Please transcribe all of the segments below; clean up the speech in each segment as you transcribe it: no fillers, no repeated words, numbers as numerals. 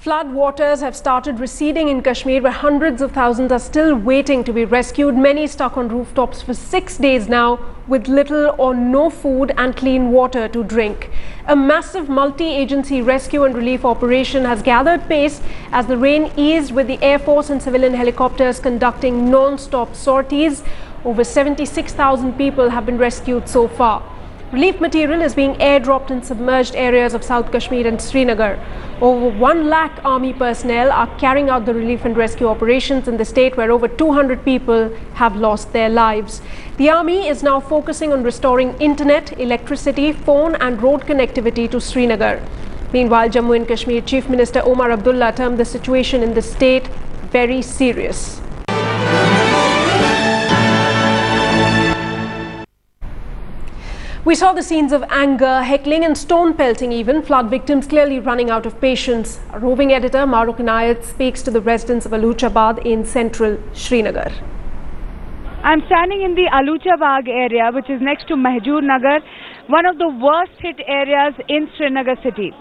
Flood waters have started receding in Kashmir, where hundreds of thousands are still waiting to be rescued. Many stuck on rooftops for 6 days now with little or no food and clean water to drink. A massive multi-agency rescue and relief operation has gathered pace as the rain eased, with the Air Force and civilian helicopters conducting non-stop sorties. Over 76,000 people have been rescued so far. Relief material is being airdropped in submerged areas of South Kashmir and Srinagar. Over 1 lakh army personnel are carrying out the relief and rescue operations in the state, where over 200 people have lost their lives. The army is now focusing on restoring internet, electricity, phone and road connectivity to Srinagar. Meanwhile, Jammu and Kashmir Chief Minister Omar Abdullah termed the situation in the state very serious. We saw the scenes of anger, heckling and stone pelting even, flood victims clearly running out of patience. Our roving editor Maruk Inayat speaks to the residents of Aluchabad in central Srinagar. I'm standing in the Aluchabad area, which is next to Mahjoor Nagar, one of the worst hit areas in Srinagar city.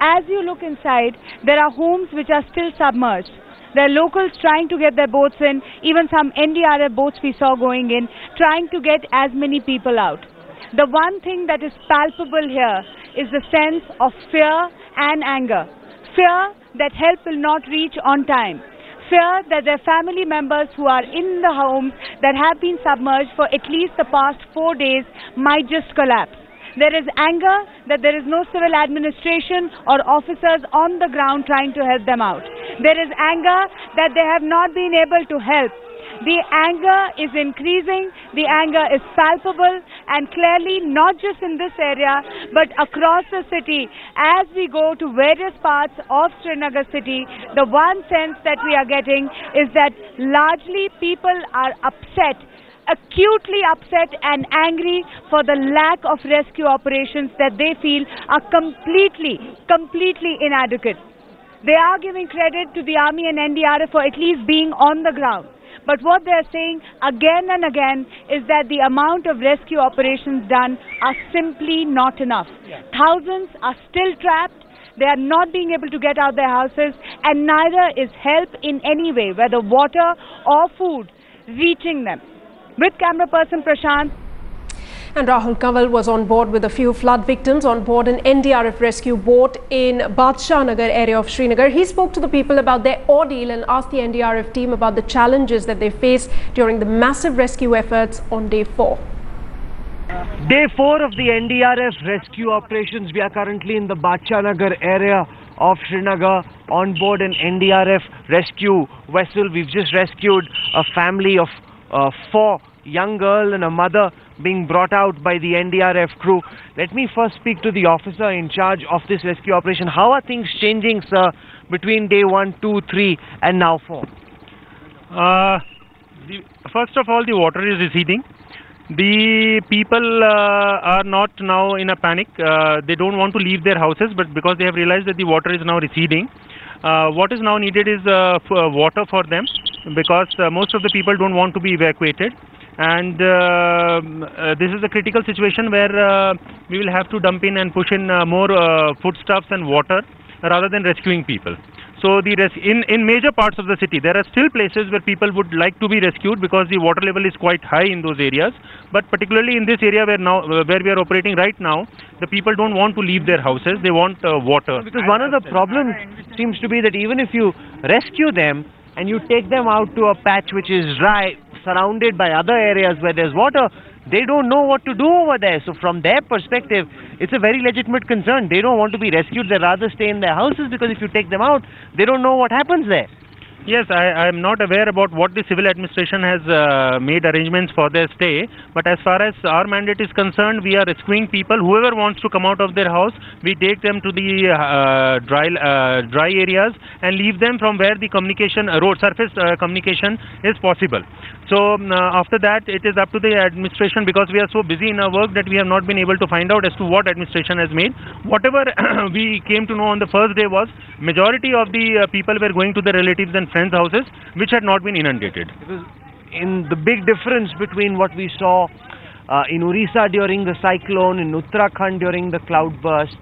As you look inside, there are homes which are still submerged. There are locals trying to get their boats in, even some NDRF boats we saw going in, trying to get as many people out. The one thing that is palpable here is the sense of fear and anger. Fear that help will not reach on time. Fear that their family members who are in the homes that have been submerged for at least the past 4 days might just collapse. There is anger that there is no civil administration or officers on the ground trying to help them out. There is anger that they have not been able to help. The anger is increasing, the anger is palpable, and clearly not just in this area but across the city. As we go to various parts of Srinagar city, the one sense that we are getting is that largely people are upset, acutely upset and angry for the lack of rescue operations that they feel are completely inadequate. They are giving credit to the army and NDRF for at least being on the ground. But what they are saying again and again is that the amount of rescue operations done are simply not enough. Thousands are still trapped. They are not being able to get out their houses, and neither is help in any way, whether water or food, reaching them. With camera person Prashant. And Rahul Kanwal was on board with a few flood victims on board an NDRF rescue boat in Badshah Nagar area of Srinagar. He spoke to the people about their ordeal and asked the NDRF team about the challenges that they face during the massive rescue efforts on day 4. Day 4 of the NDRF rescue operations. We are currently in the Badshah Nagar area of Srinagar on board an NDRF rescue vessel. We've just rescued a family of 4, young girl and a mother, being brought out by the NDRF crew. Let me first speak to the officer in charge of this rescue operation. How are things changing, sir, between day 1, 2, 3 and now 4? First of all, the water is receding. The people are not now in a panic. They don't want to leave their houses, but because they have realized that the water is now receding, what is now needed is water for them, because most of the people don't want to be evacuated. And this is a critical situation where we will have to dump in and push in more foodstuffs and water rather than rescuing people. So in major parts of the city, there are still places where people would like to be rescued because the water level is quite high in those areas. But particularly in this area where we are operating right now, the people don't want to leave their houses. They want water. Because one of the problems seems to be that even if you rescue them and you take them out to a patch which is dry, surrounded by other areas where there's water, they don't know what to do over there. So from their perspective, it's a very legitimate concern. They don't want to be rescued. They rather stay in their houses, because if you take them out, they don't know what happens there. Yes, I am not aware about what the civil administration has made arrangements for their stay. But as far as our mandate is concerned, we are rescuing people. Whoever wants to come out of their house, we take them to the dry areas and leave them from where the communication, surface communication is possible. So after that, it is up to the administration, because we are so busy in our work that we have not been able to find out as to what administration has made. Whatever we came to know on the first day was majority of the people were going to their relatives and friends' houses which had not been inundated. Because in the big difference between what we saw in Orissa during the cyclone, in Uttarakhand during the cloudburst,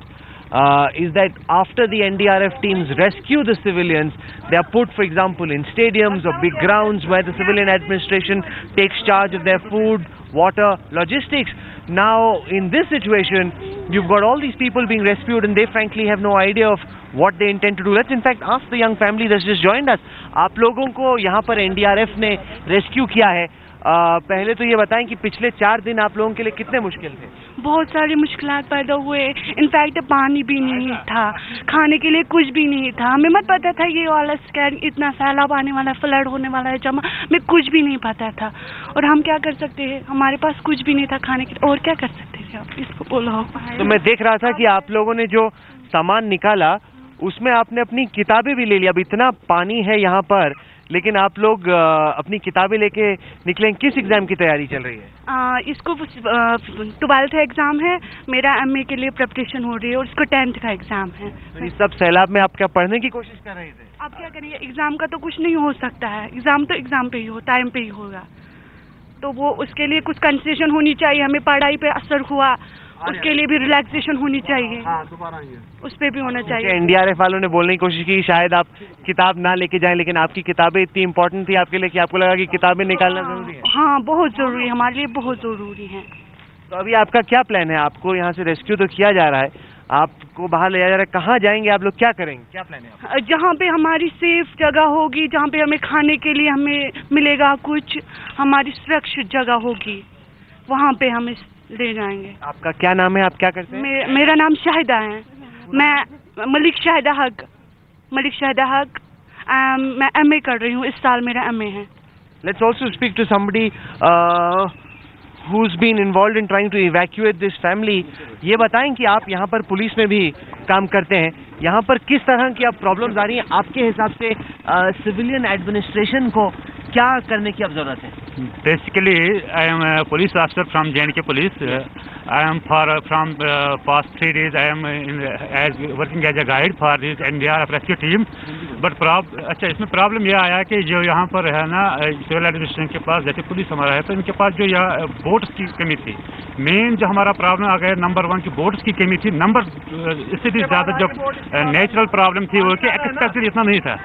is that after the NDRF teams rescue the civilians, they are put, for example, in stadiums or big grounds where the civilian administration takes charge of their food, water, logistics. Now, in this situation, you've got all these people being rescued and they frankly have no idea of what they intend to do. Let's in fact ask the young family that's just joined us. आप लोगों को यहाँ पर NDRF ने rescue किया है. पहले तो ये बताएं कि पिछले 4 दिन आप लोगों के लिए कितने मुश्किल थे? बहुत सारी मुश्किलात पैदा हुए. इनफैक्ट पानी भी नहीं था, खाने के लिए कुछ भी नहीं था. हमें मत पता था ये वाला स्कैन, इतना सैलाब आने वाला है, फ्लड होने वाला है, जमा में कुछ भी नहीं पता था. और हम क्या कर सकते हैं, हमारे पास कुछ भी नहीं था खाने के, और क्या कर सकते थे आप इसको बोलो. तो मैं देख रहा था कि आप लोगों ने जो सामान निकाला उसमें आपने अपनी किताबें भी ले ली. अब इतना पानी है यहाँ पर, लेकिन आप लोग अपनी किताबें लेके निकले. किस एग्जाम की तैयारी चल रही है? इसको 12th एग्जाम है. मेरा MA के लिए प्रिपरेशन हो रही है और इसको 10th का एग्जाम है. तो इस सब सैलाब में आप क्या पढ़ने की कोशिश कर रहे थे? आप क्या करेंगे, एग्जाम का तो कुछ नहीं हो सकता है. एग्जाम तो एग्जाम पे ही हो, टाइम पे ही होगा. तो वो उसके लिए कुछ कंसेशन होनी चाहिए. हमें पढ़ाई पे असर हुआ, उसके लिए भी रिलैक्सेशन होनी चाहिए. उस पे भी होना चाहिए. NDRF वालों ने बोलने की कोशिश की शायद आप किताब ना लेके जाएं, लेकिन आपकी किताबें इतनी इंपॉर्टेंट थी आपके लिए कि आपको लगा कि किताबें निकालना जरूरी है. हाँ, बहुत जरूरी है, हमारे लिए बहुत जरूरी है. तो अभी आपका क्या प्लान है? आपको यहाँ से रेस्क्यू तो किया जा रहा है, आपको बाहर ले जाया जा रहा है, कहाँ जाएंगे आप लोग, क्या करेंगे, क्या प्लान है आपका? जहाँ पे हमारी सेफ जगह होगी, जहाँ पे हमें खाने के लिए हमें मिलेगा कुछ, हमारी सुरक्षित जगह होगी, वहाँ पे हमें ले जाएंगे. आपका क्या नाम है, आप क्या करते हैं? मेरा नाम शाहिदा है. मैं मलिक शाहिदा हक. मैं MA कर रही हूँ, इस साल मेरा MA है. Let's also speak to somebody who's been involved in trying to evacuate this family. ये बताएं कि आप यहाँ पर पुलिस में भी काम करते हैं, यहाँ पर किस तरह की अब प्रॉब्लम्स आ रही हैं आपके हिसाब से? सिविलियन एडमिनिस्ट्रेशन को क्या करने की अब जरूरत है? Basically, I am a police officer from J&K Police. I am from past 3 days. I am working as a guide for this NDRF rescue team. But अच्छा, इसमें प्रॉब्लम ये आया कि जो यहाँ पर है ना सिविल एडमिनिस्ट्रेशन के पास, जैसे पुलिस हमारा है, तो इनके पास जो यहाँ बोट्स की कमी थी. मेन जो हमारा प्रॉब्लम आ गया नंबर 1 की बोट्स की कमी थी. इससे भी ज़्यादा जो नेचुरल प्रॉब्लम थी वो कि एक्सपेक्टेड इतना नहीं था.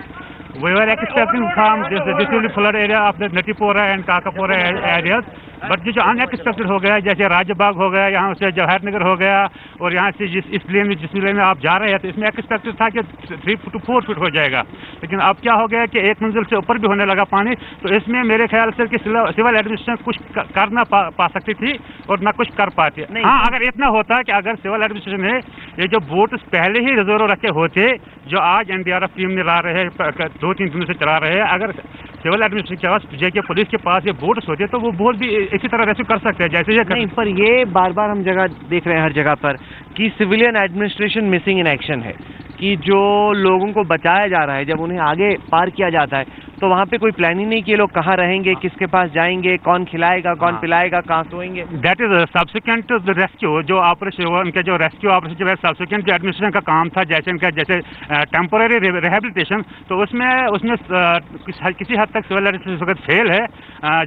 We were expecting from this flood area of the Natipora and Kakapura areas, but जो अनएक्सपेक्टेड हो गया, जैसे राजबाग हो गया, यहाँ से जवाहर नगर हो गया, और यहाँ से जिस विले में आप जा रहे हैं, तो इसमें एक्सपेक्टेड था कि 3 to 4 फीट हो जाएगा. लेकिन अब क्या हो गया कि 1 मंजिल से ऊपर भी होने लगा पानी. तो इसमें मेरे ख्याल से कि सिविल एडमिनिस्ट्रेशन कुछ कर ना पा सकती थी और ना कुछ कर पाती. हाँ, अगर इतना होता कि अगर सिविल एडमिनिस्ट्रेशन ने ये जो बोट पहले ही रिजर्व रखे होते, जो आज NDRF टीम ने ला रहे हैं, 2-3 दिनों से चला रहे हैं, अगर सिविल एडमिनिस्ट्रेशन के पास, JK पुलिस के पास ये बोट्स होते तो वो बोट भी इसी तरह रेस्क्यू कर सकते हैं जैसे ये नहीं. पर ये बार बार हम जगह देख रहे हैं, हर जगह पर, कि civilian administration missing in action है. कि जो लोगों को बचाया जा रहा है, जब उन्हें आगे पार किया जाता है तो वहाँ पे कोई प्लान ही नहीं कि ये लोग कहाँ रहेंगे, किसके पास जाएंगे, कौन खिलाएगा, कौन पिलाएगा, कहाँ सोएंगे. That is subsequent to the rescue. जो ऑपरेशन, उनके जो रेस्क्यू ऑपरेशन जो है सब्सिक्वेंट एडमिनिस्ट्रेशन का काम था, जैसे इनका जैसे टेम्पोररी रिहेबिलिटेशन, तो उसमें किसी हद तक सिविल एडमिनिस्ट्रेशन फेल है.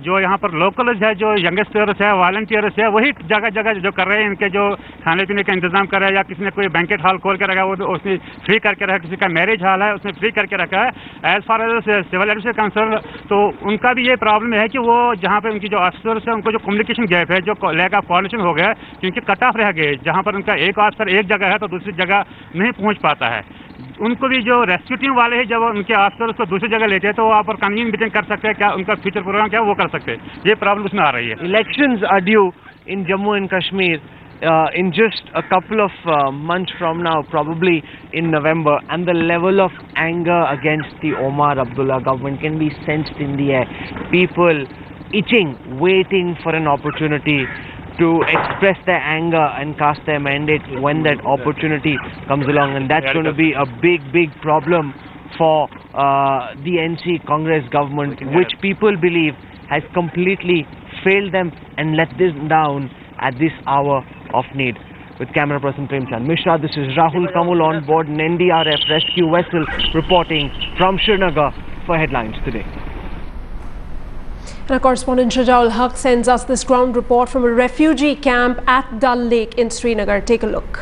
जो यहाँ पर लोकल्स है, जो यंगस्टर्स है, वॉलंटियर्स है, वही जगह जगह जो कर रहे हैं, इनके जो खाने पीने का इंतजाम कर रहे हैं, या किसी ने कोई बैंकेट हॉल खोल के रखा है, वो उसने फ्री करके रखा है, किसी का मैरिज हॉल है उसने फ्री करके रखा है. As far as civil administration concern, तो उनका भी ये प्रॉब्लम है कि वो जहाँ पे उनकी जो ऑफिसर्स है, उनको जो कम्युनिकेशन गैप है, जो लैक ऑफ कोऑर्डिनेशन हो गया, क्योंकि कट ऑफ रह गए. जहाँ पर उनका एक ऑफिसर एक जगह है तो दूसरी जगह नहीं पहुँच पाता है. उनको भी जो रेस्क्यू टीम वाले हैं, जब उनके ऑफिसर उसको दूसरी जगह लेते हैं तो वहाँ पर कन्वीन मीटिंग कर सकते हैं, क्या उनका फ्यूचर प्रोग्राम क्या वो कर सकते हैं. ये प्रॉब्लम उसमें आ रही है. Elections are due in Jammu and Kashmir in just a couple of months from now, probably in November, and the level of anger against the Omar Abdullah government can be sensed in the air. People itching, waiting for an opportunity to express their anger and cast their mandate when that opportunity comes along, and that's going to be a big problem for the NC Congress government, which people believe has completely failed them and let them down at this hour of need. With camera person Prem Chand Mishra, this is Rahul Kamul on board an NDRF rescue vessel reporting from Srinagar for Headlines Today. Our correspondent Shajaul Haq sends us this ground report from a refugee camp at Dal Lake in Srinagar. Take a look.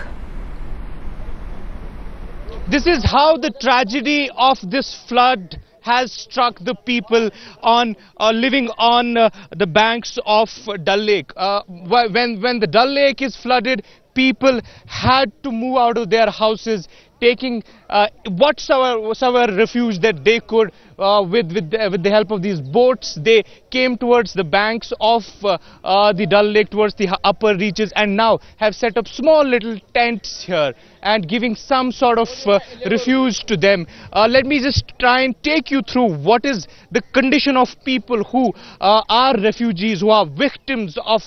This is how the tragedy of this flood has struck the people on living on the banks of Dal Lake. When the Dal Lake is flooded, people had to move out of their houses, taking whatsoever refuge that they could with the help of these boats. They came towards the banks of the Dal Lake, towards the upper reaches, and now have set up small little tents here and giving some sort of refuge to them. Let me just try and take you through what is the condition of people who are refugees, who are victims of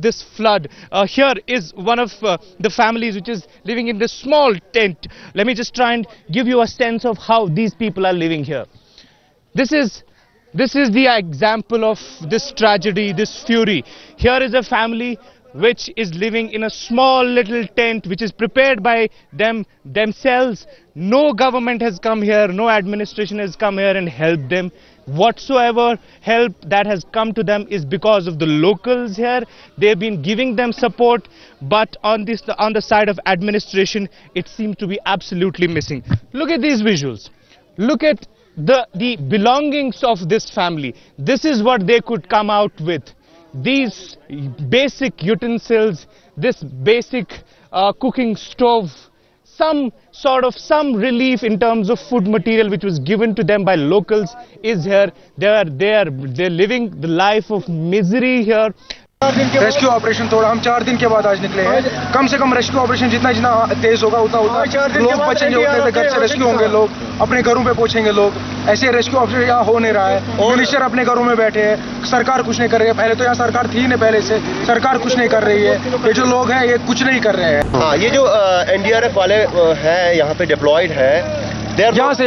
this flood. Here is one of the families which is living in this small tent. Let me just try and give you a sense of how these people are living here. This is the example of this tragedy, this fury. Here is a family which is living in a small little tent which is prepared by themselves. No government has come here, no administration has come here and helped them. Whatsoever help that has come to them is because of the locals here. They've been giving them support, but on the side of administration, it seems to be absolutely missing. Look at these visuals. Look at the belongings of this family. This is what they could come out with. These basic utensils, this basic cooking stove, some relief in terms of food material which was given to them by locals is here. They're living the life of misery here. Rescue operation थोड़ा हम 4 दिन के बाद आज निकले हैं। कम से कम rescue operation जितना तेज होगा उतना लोग बचेंगे, उतने घर से रेस्क्यू होंगे, लोग अपने घरों पे पहुंचेंगे। लोग ऐसे रेस्क्यू ऑपरेशन यहाँ हो नहीं रहा है। मिनिस्टर अपने घरों में बैठे हैं, सरकार कुछ नहीं कर रही है। पहले तो यहाँ सरकार थी नहीं, पहले से सरकार कुछ नहीं कर रही है। ये जो लोग हैं ये कुछ नहीं कर रहे हैं। हाँ, ये जो NDRF वाले हैं यहाँ पे डिप्लॉयड है, they are not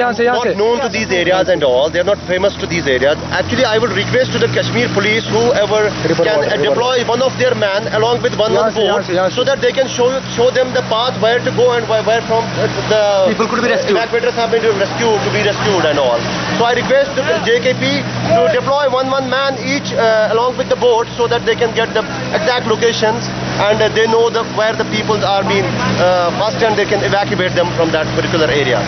known to these areas and all. They are not famous to these areas. Actually, I would request to the Kashmir police, whoever can deploy one of their men along with one on board, so that they can show them the path where to go and where from the people could be rescued. Evacuators have been rescued and all. So I request the JKP to deploy one man each along with the boat, so that they can get the exact locations and they know where the people are being first, and they can evacuate them from that particular area.